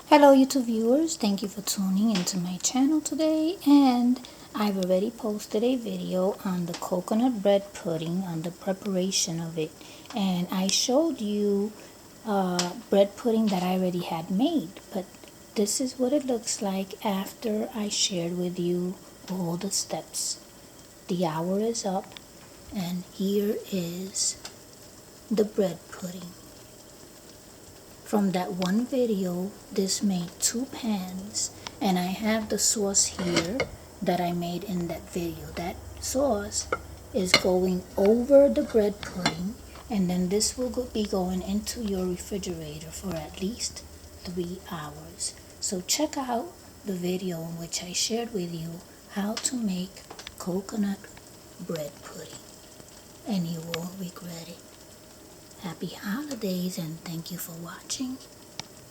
Hello YouTube viewers, thank you for tuning into my channel today, and I've already posted a video on the coconut bread pudding, on the preparation of it, and I showed you bread pudding that I already had made, but this is what it looks like after I shared with you all the steps. The hour is up, and here is the bread pudding. From that one video, this made 2 pans, and I have the sauce here that I made in that video. That sauce is going over the bread pudding, and then this will be going into your refrigerator for at least 3 hours. So check out the video in which I shared with you how to make coconut bread pudding, and you won't regret it. Happy holidays, and thank you for watching.